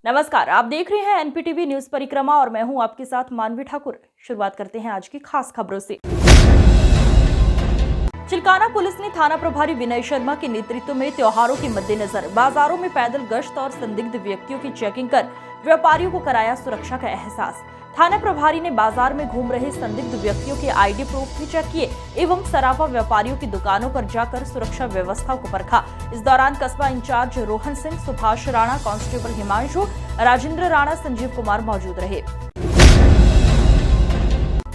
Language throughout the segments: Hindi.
नमस्कार, आप देख रहे हैं एनपीटीवी न्यूज परिक्रमा और मैं हूं आपके साथ मानवी ठाकुर। शुरुआत करते हैं आज की खास खबरों से। चिल्काना पुलिस ने थाना प्रभारी विनय शर्मा के नेतृत्व में त्योहारों के मद्देनजर बाजारों में पैदल गश्त और संदिग्ध व्यक्तियों की चेकिंग कर व्यापारियों को कराया सुरक्षा का एहसास। थाना प्रभारी ने बाजार में घूम रहे संदिग्ध व्यक्तियों के आईडी प्रूफ भी चेक किए एवं सराफा व्यापारियों की दुकानों पर जाकर सुरक्षा व्यवस्था को परखा। इस दौरान कस्बा इंचार्ज रोहन सिंह, सुभाष राणा, कांस्टेबल हिमांशु, राजेंद्र राणा, संजीव कुमार मौजूद रहे।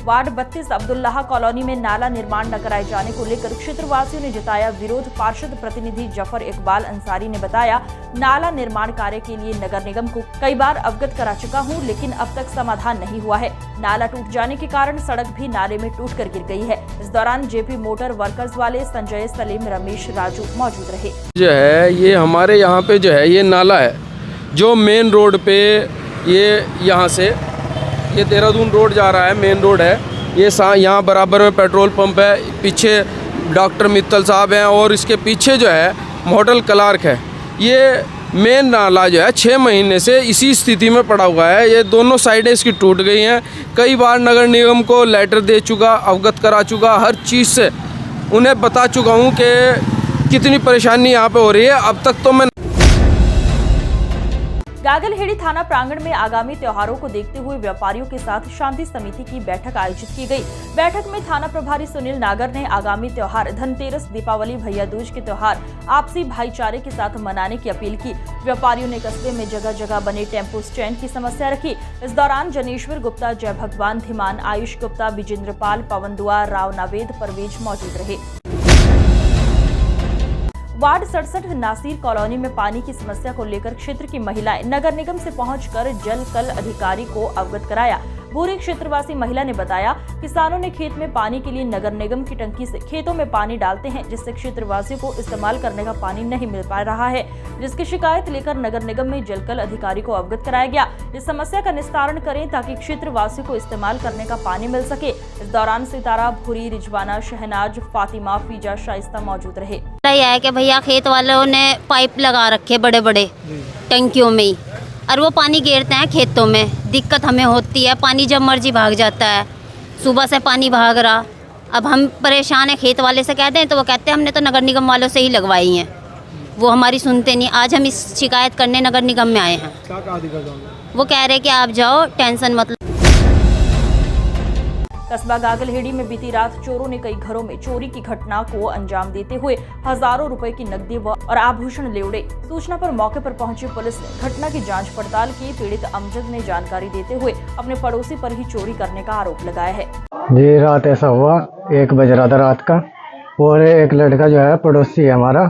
वार्ड 32 अब्दुल्लाह कॉलोनी में नाला निर्माण न कराए जाने को लेकर क्षेत्रवासियों ने जताया विरोध। पार्षद प्रतिनिधि जफर इकबाल अंसारी ने बताया, नाला निर्माण कार्य के लिए नगर निगम को कई बार अवगत करा चुका हूं, लेकिन अब तक समाधान नहीं हुआ है। नाला टूट जाने के कारण सड़क भी नाले में टूटकर गिर गई है। इस दौरान जेपी मोटर वर्कर्स वाले संजय, सलीम, रमेश, राजू मौजूद रहे। जो है ये हमारे यहाँ पे जो है ये नाला है जो मेन रोड पे ये यहाँ से ये देहरादून रोड जा रहा है, मेन रोड है ये। यहाँ बराबर में पेट्रोल पंप है, पीछे डॉक्टर मित्तल साहब हैं और इसके पीछे जो है मॉडल क्लार्क है। ये मेन नाला जो है 6 महीने से इसी स्थिति में पड़ा हुआ है। ये दोनों साइडें इसकी टूट गई हैं। कई बार नगर निगम को लेटर दे चुका, अवगत करा चुका, हर चीज़ से उन्हें बता चुका हूँ कि कितनी परेशानी यहाँ पे हो रही है। अब तक तो मैं गागलहेड़ी थाना प्रांगण में आगामी त्योहारों को देखते हुए व्यापारियों के साथ शांति समिति की बैठक आयोजित की गई। बैठक में थाना प्रभारी सुनील नागर ने आगामी त्योहार धनतेरस, दीपावली, भैया दूज के त्योहार आपसी भाईचारे के साथ मनाने की अपील की। व्यापारियों ने कस्बे में जगह जगह बने टेम्पो स्टैंड की समस्या रखी। इस दौरान जनेश्वर गुप्ता, जय भगवान धीमान, आयुष गुप्ता, विजेंद्र पाल, पवन दुआ, राव नावेद, परवेज मौजूद रहे। वार्ड 67 नासिर कॉलोनी में पानी की समस्या को लेकर क्षेत्र की महिलाएं नगर निगम से पहुंचकर जल कल अधिकारी को अवगत कराया। भूरी क्षेत्रवासी महिला ने बताया, किसानों ने खेत में पानी के लिए नगर निगम की टंकी से खेतों में पानी डालते हैं, जिससे क्षेत्रवासियों को इस्तेमाल करने का पानी नहीं मिल पा रहा है, जिसकी शिकायत लेकर नगर निगम में जलकल अधिकारी को अवगत कराया गया। इस समस्या का निस्तारण करें ताकि क्षेत्रवासियों को इस्तेमाल करने का पानी मिल सके। इस दौरान सितारा, भूरी, रिजवाना, शहनाज, फातिमा, फीजा, शाइस्ता मौजूद रहे। यह है कि भैया खेत वालों ने पाइप लगा रखे बड़े बड़े टंकियों में ही, और वो पानी गिरते हैं खेतों में। दिक्कत हमें होती है, पानी जब मर्जी भाग जाता है। सुबह से पानी भाग रहा, अब हम परेशान हैं। खेत वाले से कहते हैं तो वो कहते हैं हमने तो नगर निगम वालों से ही लगवाई हैं, वो हमारी सुनते नहीं। आज हम इस शिकायत करने नगर निगम में आए हैं। वो कह रहे कि आप जाओ, टेंशन मत लो। कस्बा गागलहेड़ी में बीती रात चोरों ने कई घरों में चोरी की घटना को अंजाम देते हुए हजारों रुपए की नकदी और आभूषण ले उड़े। सूचना पर मौके पर पहुंची पुलिस ने घटना की जांच पड़ताल की। पीड़ित अमजद ने जानकारी देते हुए अपने पड़ोसी पर ही चोरी करने का आरोप लगाया है। जी रात ऐसा हुआ, 1 बज रहा था रात का, और एक लड़का जो है पड़ोसी है हमारा,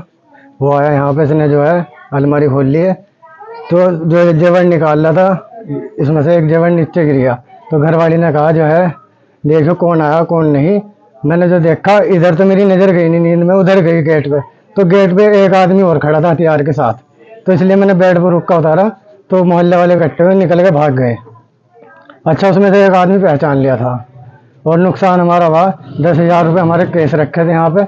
वो आया यहाँ पे। इसने जो है अलमारी खोल ली है, तो जो जेवर निकाल रहा था इसमें से एक जेवर नीचे गिर गया। तो घर वाली ने कहा जो है देखो कौन आया कौन नहीं। मैंने जो देखा, इधर तो मेरी नज़र गई नहीं, नींद में उधर गई गेट पे। तो गेट पे एक आदमी और खड़ा था हथियार के साथ, तो इसलिए मैंने बेड पर रुक कर उतारा, तो मोहल्ले वाले इकट्ठे हुए निकल के भाग गए। अच्छा, उसमें से एक आदमी पहचान लिया था, और नुकसान हमारा हुआ 10,000 रुपये हमारे केस रखे थे यहाँ पे।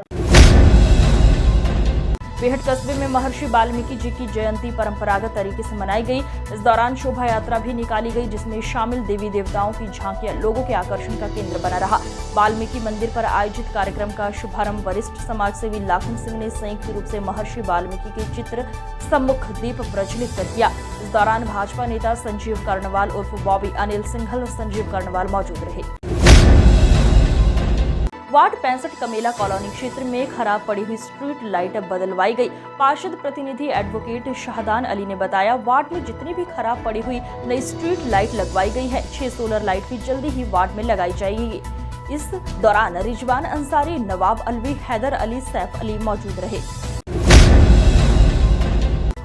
बेहट कस्बे में महर्षि वाल्मीकि जी की जयंती परंपरागत तरीके से मनाई गई। इस दौरान शोभा यात्रा भी निकाली गई, जिसमें शामिल देवी देवताओं की झांकियां लोगों के आकर्षण का केंद्र बना रहा। वाल्मीकि मंदिर पर आयोजित कार्यक्रम का शुभारंभ वरिष्ठ समाजसेवी लाखन सिंह ने संयुक्त रूप से महर्षि वाल्मीकि के चित्र सम्मुख दीप प्रज्वलित कर किया। इस दौरान भाजपा नेता संजीव कर्णवाल उर्फ बॉबी, अनिल सिंघल, संजीव कर्णवाल मौजूद रहे। वार्ड 65 कमेला कॉलोनी क्षेत्र में खराब पड़ी हुई स्ट्रीट लाइट अब बदलवाई गई। पार्षद प्रतिनिधि एडवोकेट शाहदान अली ने बताया, वार्ड में जितनी भी खराब पड़ी हुई नई स्ट्रीट लाइट लगवाई गई है। 6 सोलर लाइट भी जल्दी ही वार्ड में लगाई जाएगी। इस दौरान रिजवान अंसारी, नवाब अलवी, हैदर अली, सैफ अली मौजूद रहे।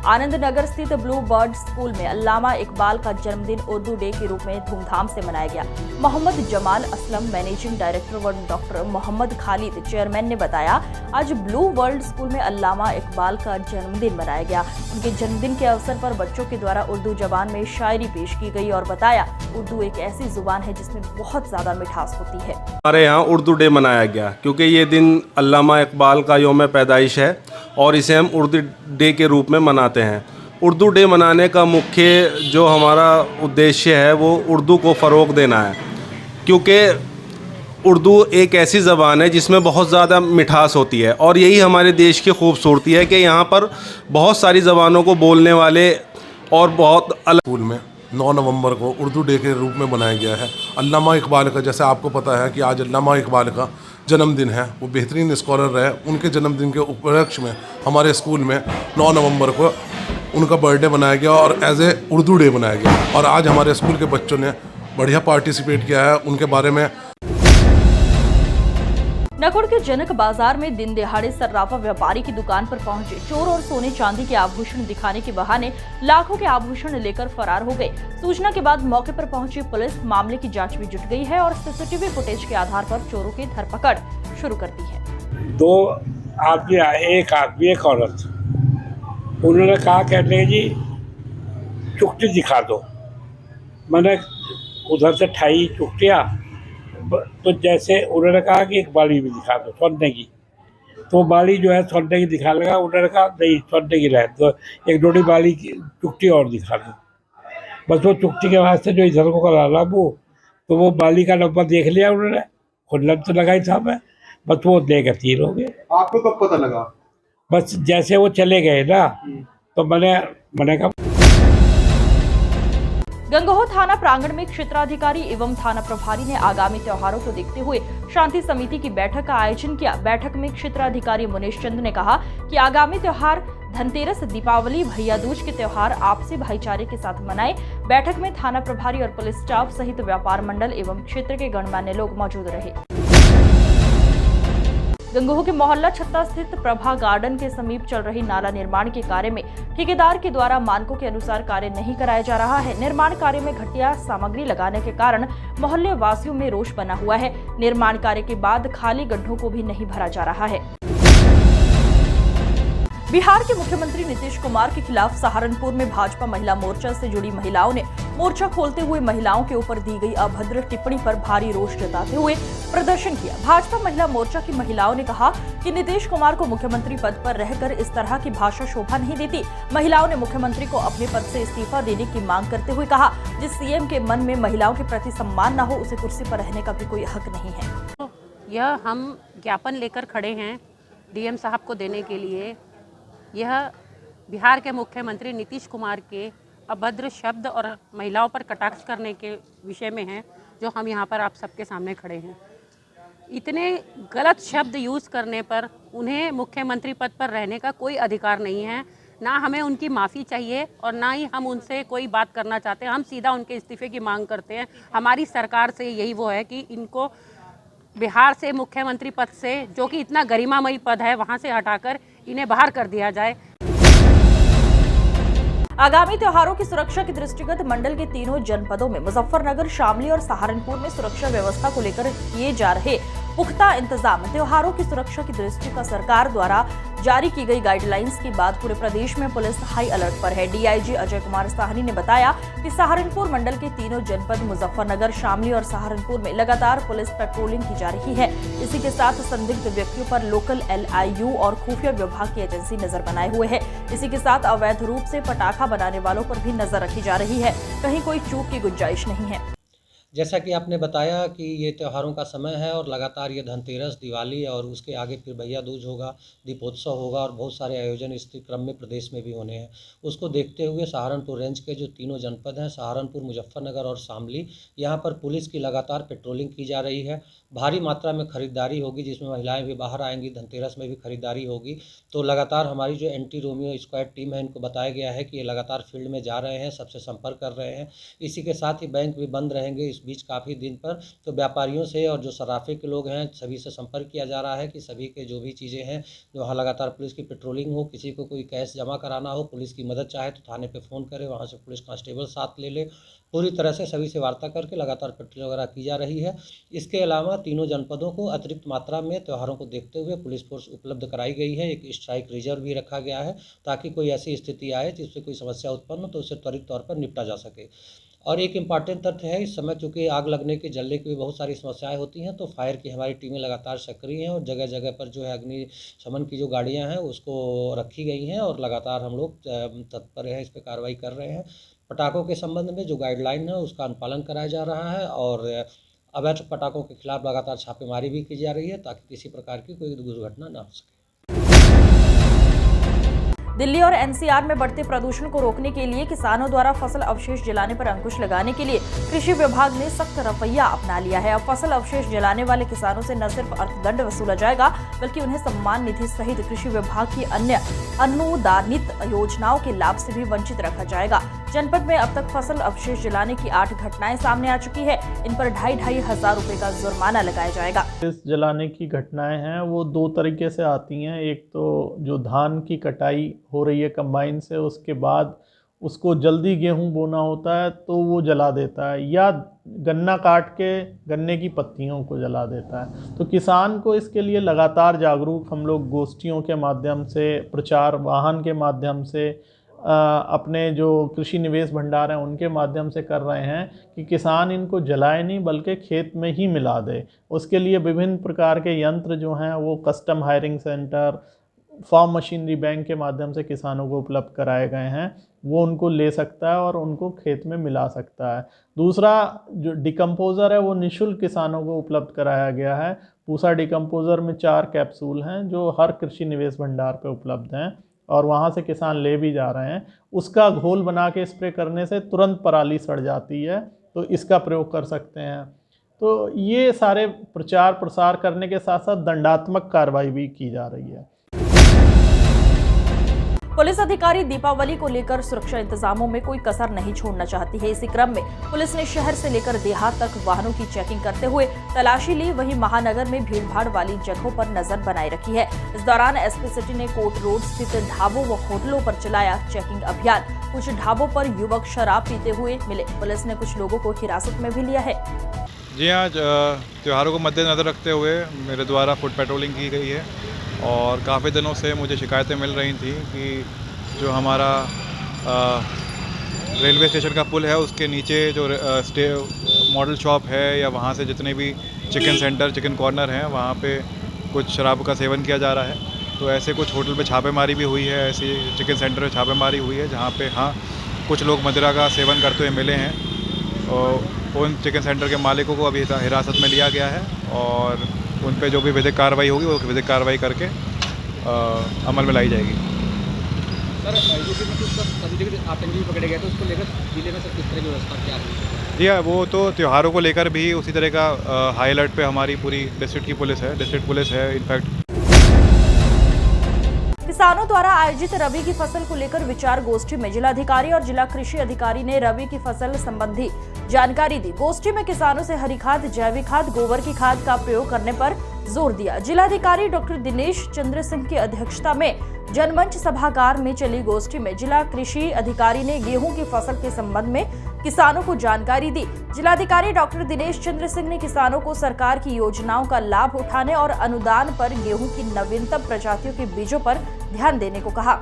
आनंद नगर स्थित ब्लू बर्ड स्कूल में अल्लामा इकबाल का जन्मदिन उर्दू डे के रूप में धूमधाम से मनाया गया। मोहम्मद जमाल असलम मैनेजिंग डायरेक्टर व डॉक्टर मोहम्मद खालिद चेयरमैन ने बताया, आज ब्लू वर्ल्ड स्कूल में अल्लामा इकबाल का जन्मदिन मनाया गया। उनके जन्मदिन के अवसर पर बच्चों के द्वारा उर्दू जबान में शायरी पेश की गई और बताया, उर्दू एक ऐसी जुबान है जिसमें बहुत ज्यादा मिठास होती है। हमारे यहाँ उर्दू डे मनाया गया क्योंकि ये दिन अल्लामा इकबाल का यौम पैदाइश है और इसे हम उर्दू डे के रूप में मनाते हैं। उर्दू डे मनाने का मुख्य जो हमारा उद्देश्य है वो उर्दू को फ़रोग़ देना है, क्योंकि उर्दू एक ऐसी ज़बान है जिसमें बहुत ज़्यादा मिठास होती है और यही हमारे देश की खूबसूरती है कि यहाँ पर बहुत सारी ज़बानों को बोलने वाले और बहुत अलग। स्कूल में 9 नवंबर को उर्दू डे के रूप में बनाया गया है। अल्लामा इकबाल का, जैसे आपको पता है कि आज अल्लामा इकबाल का जन्मदिन है, वो बेहतरीन स्कॉलर रहे। उनके जन्मदिन के उपलक्ष्य में हमारे स्कूल में 9 नवंबर को उनका बर्थडे मनाया गया और एज ए उर्दू डे मनाया गया। और आज हमारे स्कूल के बच्चों ने बढ़िया पार्टिसिपेट किया है। उनके बारे में नकुड़ के जनक बाजार में दिन दिहाड़े सर्राफा व्यापारी की दुकान पर पहुंचे चोर और सोने चांदी के आभूषण दिखाने के बहाने लाखों के आभूषण लेकर फरार हो गए। सूचना के बाद मौके पर पहुंची पुलिस मामले की जांच में जुट गई है और सीसीटीवी फुटेज के आधार पर चोरों की धरपकड़ शुरू कर दी है। 2 आदमी आए, एक आदमी एक औरत। उन्होंने कहा, कहते हैं जी चुकटी दिखा दो। मैंने उधर से ठाई चुकटियाँ, तो जैसे उन्होंने कहा कि एक बाली भी दिखा दो सोने की, तो बाली जो है सोने की दिखा लगा। उन्होंने कहा नहीं, सोने की रहे, तो एक डोडी बाली की चुकटी और दिखा दो। बस वो चुकटी के वास्ते जो इधर को करा वो, तो वो बाली का नंबर देख लिया उन्होंने, खुद लब तो लगाई था मैं, बस वो देकर तीर हो गए। आपको कब पता लगा? बस जैसे वो चले गए ना, तो मैंने कहा। गंगोह थाना प्रांगण में क्षेत्राधिकारी एवं थाना प्रभारी ने आगामी त्योहारों को देखते हुए शांति समिति की बैठक का आयोजन किया। बैठक में क्षेत्राधिकारी मुनीश चंद ने कहा कि आगामी त्योहार धनतेरस, दीपावली, भैया दूज के त्योहार आपसी भाईचारे के साथ मनाएं। बैठक में थाना प्रभारी और पुलिस स्टाफ सहित व्यापार मंडल एवं क्षेत्र के गणमान्य लोग मौजूद रहे। गंगोह के मोहल्ला छत्ता स्थित प्रभा गार्डन के समीप चल रही नाला निर्माण के कार्य में ठेकेदार के द्वारा मानकों के अनुसार कार्य नहीं कराया जा रहा है। निर्माण कार्य में घटिया सामग्री लगाने के कारण मोहल्ले वासियों में रोष बना हुआ है। निर्माण कार्य के बाद खाली गड्ढों को भी नहीं भरा जा रहा है। बिहार के मुख्यमंत्री नीतीश कुमार के खिलाफ सहारनपुर में भाजपा महिला मोर्चा से जुड़ी महिलाओं ने मोर्चा खोलते हुए महिलाओं के ऊपर दी गई अभद्र टिप्पणी पर भारी रोष जताते हुए प्रदर्शन किया। भाजपा महिला मोर्चा की महिलाओं ने कहा कि नीतीश कुमार को मुख्यमंत्री पद पर रहकर इस तरह की भाषा शोभा नहीं देती। महिलाओं ने मुख्यमंत्री को अपने पद से इस्तीफा देने की मांग करते हुए कहा, जिस सीएम के मन में महिलाओं के प्रति सम्मान न हो, उसे कुर्सी पर रहने का भी कोई हक नहीं है। यह हम ज्ञापन लेकर खड़े हैं डीएम साहब को देने के लिए। यह बिहार के मुख्यमंत्री नीतीश कुमार के अभद्र शब्द और महिलाओं पर कटाक्ष करने के विषय में है, जो हम यहाँ पर आप सबके सामने खड़े हैं। इतने गलत शब्द यूज़ करने पर उन्हें मुख्यमंत्री पद पर रहने का कोई अधिकार नहीं है। ना हमें उनकी माफ़ी चाहिए और ना ही हम उनसे कोई बात करना चाहते हैं। हम सीधा उनके इस्तीफे की मांग करते हैं। हमारी सरकार से यही वो है कि इनको बिहार से मुख्यमंत्री पद से, जो कि इतना गरिमामयी पद है, वहाँ से हटाकर इन्हें बाहर कर दिया जाए। आगामी त्योहारों की सुरक्षा के दृष्टिगत मंडल के तीनों जनपदों में मुजफ्फरनगर, शामली और सहारनपुर में सुरक्षा व्यवस्था को लेकर किए जा रहे पुख्ता इंतजाम। त्योहारों की सुरक्षा की दृष्टि का सरकार द्वारा जारी की गई गाइडलाइंस के बाद पूरे प्रदेश में पुलिस हाई अलर्ट पर है। डीआईजी अजय कुमार साहनी ने बताया कि सहारनपुर मंडल के तीनों जनपद मुजफ्फरनगर, शामली और सहारनपुर में लगातार पुलिस पेट्रोलिंग की जा रही है। इसी के साथ संदिग्ध व्यक्तियों पर लोकल LIU और खुफिया विभाग की एजेंसी नजर बनाए हुए है। इसी के साथ अवैध रूप से पटाखा बनाने वालों पर भी नजर रखी जा रही है। कहीं कोई चूक की गुंजाइश नहीं है। जैसा कि आपने बताया कि ये त्योहारों का समय है और लगातार ये धनतेरस, दिवाली और उसके आगे फिर भैया दूज होगा, दीपोत्सव होगा और बहुत सारे आयोजन इस क्रम में प्रदेश में भी होने हैं। उसको देखते हुए सहारनपुर रेंज के जो तीनों जनपद हैं, सहारनपुर, मुजफ्फरनगर और शामली, यहाँ पर पुलिस की लगातार पेट्रोलिंग की जा रही है। भारी मात्रा में खरीदारी होगी, जिसमें महिलाएं भी बाहर आएंगी। धनतेरस में भी खरीदारी होगी। तो लगातार हमारी जो एंटी रोमियो स्क्वाड टीम है, इनको बताया गया है कि ये लगातार फील्ड में जा रहे हैं, सबसे संपर्क कर रहे हैं। इसी के साथ ही बैंक भी बंद रहेंगे। इस बीच काफ़ी दिन पर तो व्यापारियों से और जो सराफे के लोग हैं सभी से संपर्क किया जा रहा है कि सभी के जो भी चीज़ें हैं जो वहाँ लगातार पुलिस की पेट्रोलिंग हो, किसी को कोई कैश जमा कराना हो, पुलिस की मदद चाहे तो थाने पे फ़ोन करे, वहाँ से पुलिस कांस्टेबल साथ ले ले, पूरी तरह से सभी से वार्ता करके लगातार पेट्रोलिंग वगैरह की जा रही है। इसके अलावा तीनों जनपदों को अतिरिक्त मात्रा में त्योहारों को देखते हुए पुलिस फोर्स उपलब्ध कराई गई है। एक स्ट्राइक रिजर्व भी रखा गया है ताकि कोई ऐसी स्थिति आए जिससे कोई समस्या उत्पन्न हो तो उसे त्वरित तौर पर निपटा जा सके। और एक इम्पॉर्टेंट तथ्य है, इस समय चूँकि आग लगने की, जलने की भी बहुत सारी समस्याएं होती हैं, तो फायर की हमारी टीमें लगातार सक्रिय हैं और जगह जगह पर जो है अग्निशमन की जो गाड़ियां हैं उसको रखी गई हैं और लगातार हम लोग तत्पर हैं, इस पर कार्रवाई कर रहे हैं। पटाखों के संबंध में जो गाइडलाइन है उसका अनुपालन कराया जा रहा है और अवैध पटाखों के खिलाफ लगातार छापेमारी भी की जा रही है ताकि किसी प्रकार की कोई दुर्घटना न हो सके। दिल्ली और एनसीआर में बढ़ते प्रदूषण को रोकने के लिए किसानों द्वारा फसल अवशेष जलाने पर अंकुश लगाने के लिए कृषि विभाग ने सख्त रवैया अपना लिया है। अब फसल अवशेष जलाने वाले किसानों से न सिर्फ अर्थदंड वसूला जाएगा बल्कि उन्हें सम्मान निधि सहित कृषि विभाग की अन्य अनुदानित योजनाओं के लाभ से भी वंचित रखा जाएगा। जनपद में अब तक फसल अवशेष जलाने की 8 घटनाएं सामने आ चुकी है। इन पर 2,500 हजार रुपए का जुर्माना लगाया जाएगा। इस जलाने की घटनाएं हैं वो 2 तरीके से आती हैं। एक तो जो धान की कटाई हो रही है कंबाइन से, उसके बाद उसको जल्दी गेहूं बोना होता है तो वो जला देता है, या गन्ना काट के गन्ने की पत्तियों को जला देता है। तो किसान को इसके लिए लगातार जागरूक हम लोग गोष्ठियों के माध्यम से, प्रचार वाहन के माध्यम से, अपने जो कृषि निवेश भंडार हैं उनके माध्यम से कर रहे हैं कि किसान इनको जलाए नहीं बल्कि खेत में ही मिला दे। उसके लिए विभिन्न प्रकार के यंत्र जो हैं वो custom hiring centre, farm machinery bank के माध्यम से किसानों को उपलब्ध कराए गए हैं। वो उनको ले सकता है और उनको खेत में मिला सकता है। दूसरा जो डिकम्पोज़र है वो निःशुल्क किसानों को उपलब्ध कराया गया है। पूसा डिकम्पोज़र में 4 कैप्सूल हैं जो हर कृषि निवेश भंडार पे उपलब्ध हैं और वहाँ से किसान ले भी जा रहे हैं। उसका घोल बना के स्प्रे करने से तुरंत पराली सड़ जाती है, तो इसका प्रयोग कर सकते हैं। तो ये सारे प्रचार प्रसार करने के साथ साथ दंडात्मक कार्रवाई भी की जा रही है। पुलिस अधिकारी दीपावली को लेकर सुरक्षा इंतजामों में कोई कसर नहीं छोड़ना चाहती है। इसी क्रम में पुलिस ने शहर से लेकर देहात तक वाहनों की चेकिंग करते हुए तलाशी ली। वहीं महानगर में भीड़भाड़ वाली जगहों पर नजर बनाए रखी है। इस दौरान एसपी सिटी ने कोर्ट रोड स्थित ढाबों व होटलों पर चलाया चेकिंग अभियान। कुछ ढाबों पर युवक शराब पीते हुए मिले। पुलिस ने कुछ लोगों को हिरासत में भी लिया है। जी हाँ, त्योहारों को मद्देनज़र रखते हुए मेरे द्वारा फुट पेट्रोलिंग की गई है और काफ़ी दिनों से मुझे शिकायतें मिल रही थी कि जो हमारा रेलवे स्टेशन का पुल है उसके नीचे जो मॉडल शॉप है या वहाँ से जितने भी चिकन सेंटर, चिकन कॉर्नर हैं, वहाँ पे कुछ शराब का सेवन किया जा रहा है। तो ऐसे कुछ होटल पे छापेमारी भी हुई है, ऐसी चिकन सेंटर में छापेमारी हुई है जहाँ पे हाँ कुछ लोग मदिरा का सेवन करते हुए मिले हैं और उन चिकन सेंटर के मालिकों को अभी हिरासत में लिया गया है और उन पे जो भी विधिक कार्रवाई होगी वो विधिक कार्रवाई करके अमल में लाई जाएगी। सर, आतंकी पकड़े गए तो उसको लेकर जिले में किस तरह की व्यवस्था क्या है? जी हाँ, वो तो त्योहारों को लेकर भी उसी तरह का हाई अलर्ट पे हमारी पूरी डिस्ट्रिक्ट की पुलिस है, डिस्ट्रिक्ट पुलिस है इनफैक्ट। किसानों द्वारा आयोजित रबी की फसल को लेकर विचार गोष्ठी में जिलाधिकारी और जिला कृषि अधिकारी ने रबी की फसल संबंधी जानकारी दी। गोष्ठी में किसानों से हरी खाद, जैविक खाद, गोबर की खाद का प्रयोग करने पर जोर दिया। जिलाधिकारी डॉक्टर दिनेश चंद्र सिंह की अध्यक्षता में जनमंच सभागार में चली गोष्ठी में जिला कृषि अधिकारी ने गेहूं की फसल के संबंध में किसानों को जानकारी दी। जिलाधिकारी डॉक्टर दिनेश चंद्र सिंह ने किसानों को सरकार की योजनाओं का लाभ उठाने और अनुदान पर गेहूं की नवीनतम प्रजातियों के बीजों पर ध्यान देने को कहा।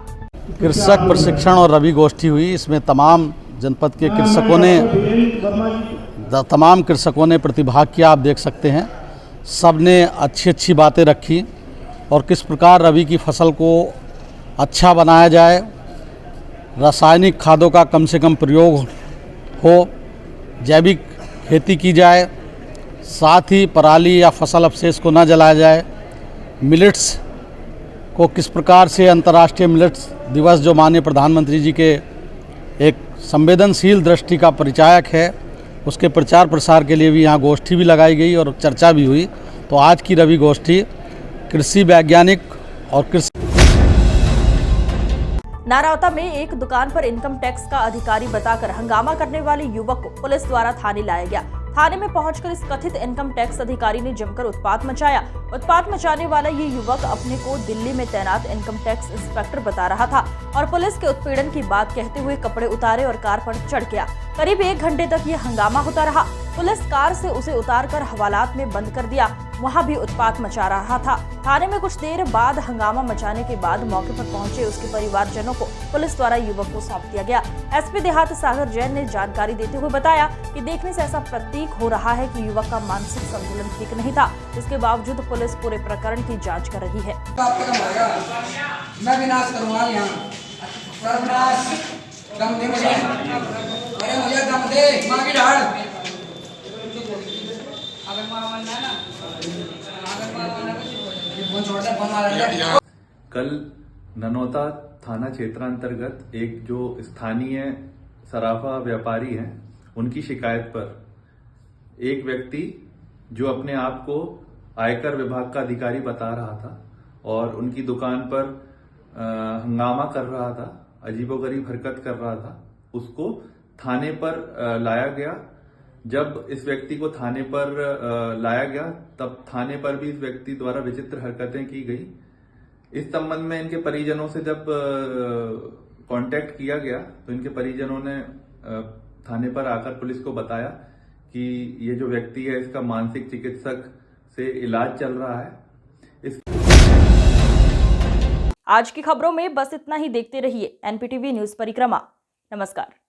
कृषक प्रशिक्षण और रबी गोष्ठी हुई। इसमें तमाम जनपद के कृषकों ने प्रतिभाग किया। आप देख सकते हैं सब ने अच्छी अच्छी बातें रखी और किस प्रकार रबी की फसल को अच्छा बनाया जाए, रासायनिक खादों का कम से कम प्रयोग हो, जैविक खेती की जाए, साथ ही पराली या फसल अवशेष को न जलाया जाए, मिलेट्स को किस प्रकार से अंतर्राष्ट्रीय मिलेट्स दिवस जो माननीय प्रधानमंत्री जी के एक संवेदनशील दृष्टि का परिचायक है, उसके प्रचार प्रसार के लिए भी यहाँ गोष्ठी भी लगाई गई और चर्चा भी हुई। तो आज की रबी गोष्ठी कृषि वैज्ञानिक और कृषि। नारावता में एक दुकान पर इनकम टैक्स का अधिकारी बताकर हंगामा करने वाले युवक को पुलिस द्वारा थाने लाया गया। थाने में पहुंचकर इस कथित इनकम टैक्स अधिकारी ने जमकर उत्पात मचाया। उत्पात मचाने वाला ये युवक अपने को दिल्ली में तैनात इनकम टैक्स इंस्पेक्टर बता रहा था और पुलिस के उत्पीड़न की बात कहते हुए कपड़े उतारे और कार पर चढ़ गया। करीब 1 घंटे तक ये हंगामा होता रहा। पुलिस कार से उसे उतारकर हवालात में बंद कर दिया। वहां भी उत्पात मचा रहा था। थाने में कुछ देर बाद हंगामा मचाने के बाद मौके पर पहुंचे उसके परिवारजनों को पुलिस द्वारा युवक को सौंप दिया गया। एसपी देहात सागर जैन ने जानकारी देते हुए बताया कि देखने से ऐसा प्रतीक हो रहा है कि युवक का मानसिक संतुलन ठीक नहीं था। इसके बावजूद पुलिस पूरे प्रकरण की जाँच कर रही है। मैं विनाश करूंगा यहाँ। दम दे मुझे, अरे मुझे दम दे, माँ की ढाल। अगर माँ मानना ना, अगर माँ मानना तो फोन छोड़ दे, फोन मार। कल ननौता थाना क्षेत्रांतर्गत एक जो स्थानीय सराफा व्यापारी हैं, उनकी शिकायत पर एक व्यक्ति जो अपने आप को आयकर विभाग का अधिकारी बता रहा था और उनकी दुकान पर हंगामा कर रहा था, अजीबोगरीब हरकत कर रहा था, उसको थाने पर लाया गया। जब इस व्यक्ति को थाने पर लाया गया तब थाने पर भी इस व्यक्ति द्वारा विचित्र हरकतें की गई। इस संबंध में इनके परिजनों से जब कांटेक्ट किया गया तो इनके परिजनों ने थाने पर आकर पुलिस को बताया कि ये जो व्यक्ति है इसका मानसिक चिकित्सक से इलाज चल रहा है। आज की खबरों में बस इतना ही। देखते रहिए NPTV न्यूज परिक्रमा। नमस्कार।